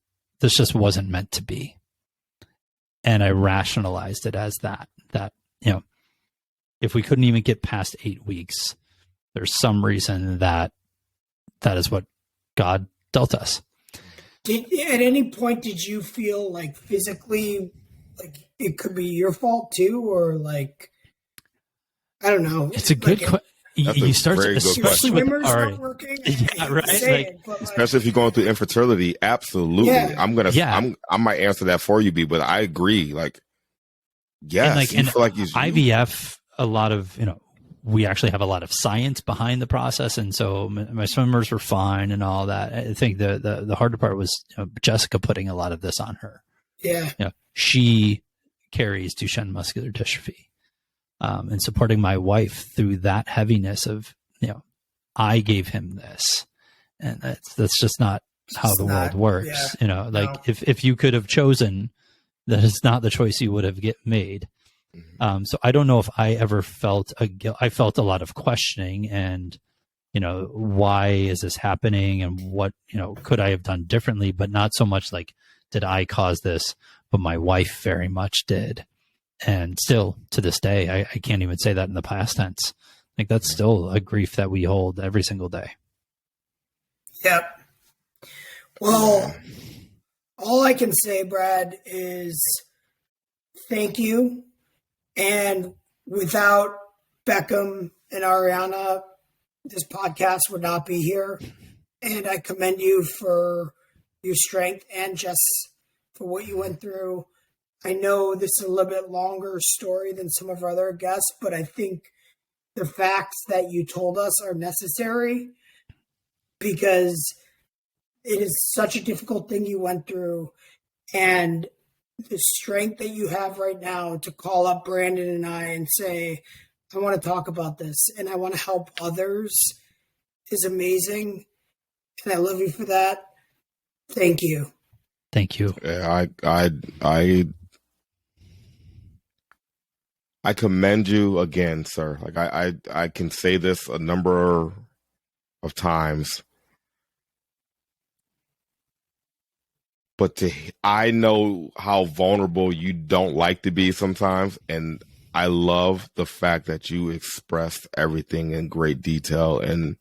this just wasn't meant to be. And I rationalized it as that, if we couldn't even get past 8 weeks, there's some reason that is what God dealt us. At any point, did you feel like physically, like it could be your fault too? Or like, I don't know. It's a good question. You start to, especially with not working. Yeah, right. Especially if you're going through infertility. Absolutely. Yeah. I might answer that for you, B, but I agree. Like, yes, and IVF, a lot of, we actually have a lot of science behind the process. And so my swimmers were fine and all that. I think the harder part was Jessica putting a lot of this on her. Yeah. She carries Duchenne muscular dystrophy. And supporting my wife through that heaviness of, I gave him this, and that's just not how the world works. Yeah, if you could have chosen, that is not the choice you would have made. So I don't know if I ever felt I felt a lot of questioning and, why is this happening and what, could I have done differently, but not so much like, did I cause this? But my wife very much did. And still to this day, I can't even say that in the past tense. Like that's still a grief that we hold every single day. Yep. Well, all I can say, Brad, is thank you. And without Beckham and Ariana, this podcast would not be here. And I commend you for your strength and just for what you went through. I know this is a little bit longer story than some of our other guests, but I think the facts that you told us are necessary because it is such a difficult thing you went through. And the strength that you have right now to call up Brandon and I and say, I want to talk about this and I want to help others is amazing. And I love you for that. Thank you. Thank you. Yeah, I commend you again, sir. Like I can say this a number of times, but I know how vulnerable you don't like to be sometimes, and I love the fact that you expressed everything in great detail and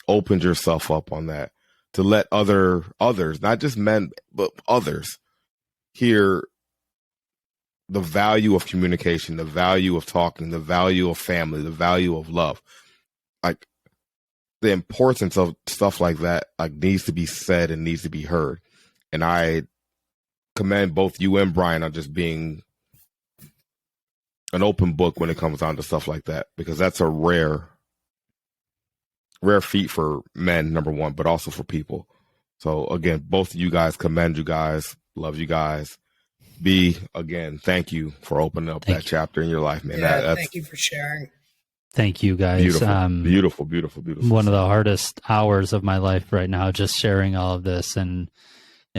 opened yourself up on that to let others, not just men, but others, hear the value of communication, the value of talking, the value of family, the value of love. Like the importance of stuff like that, like needs to be said and needs to be heard. And I commend both you and Brian on just being an open book when it comes down to stuff like that, because that's a rare feat for men, number one, but also for people. So again, both of you guys, commend you guys, love you guys. B, again, thank you for opening up that chapter in your life, man. Yeah, thank you for sharing. Thank you, guys. Beautiful. One of the hardest hours of my life right now, just sharing all of this and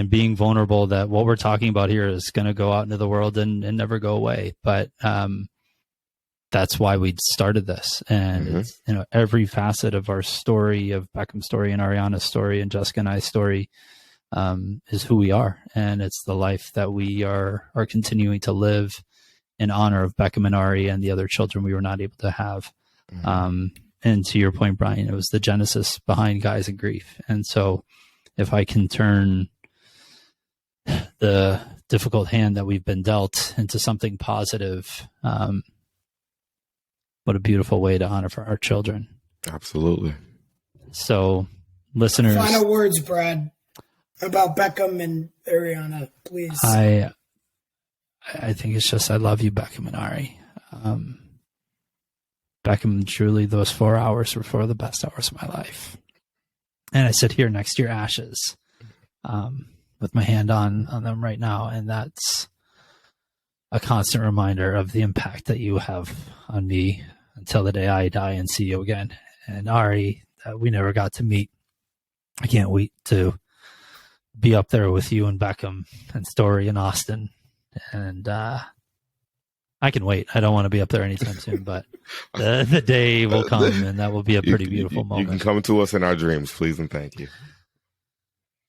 being vulnerable that what we're talking about here is going to go out into the world and never go away. But that's why we started this. And it's, every facet of our story, of Beckham's story and Ariana's story and Jessica and I's story, is who we are. And it's the life that we are continuing to live in honor of Beckham and Ari and the other children we were not able to have. And to your point, Brian, it was the genesis behind Guys in Grief. And so if I can turn the difficult hand that we've been dealt into something positive, what a beautiful way to honor for our children. Absolutely. So, listeners, final words, Brad, about Beckham and Ariana, please. I think it's just, I love you, Beckham and Ari. Beckham, truly, those 4 hours were the best hours of my life. And I sit here next to your ashes, with my hand on them right now, and that's a constant reminder of the impact that you have on me until the day I die and see you again. And Ari, we never got to meet. I can't wait to be up there with you and Beckham and Story and Austin. And I can wait. I don't want to be up there anytime soon, but the day will come, and that will be a pretty beautiful moment. You can come to us in our dreams, please, and thank you.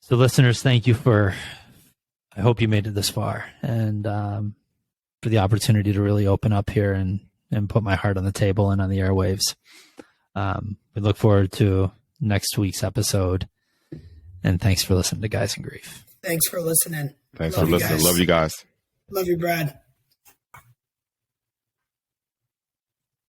So, listeners, thank you I hope you made it this far, and for the opportunity to really open up here and put my heart on the table and on the airwaves. We look forward to next week's episode, and thanks for listening to Guys in Grief. Thanks for listening. Thanks for listening. Love you guys. Love you, Brad.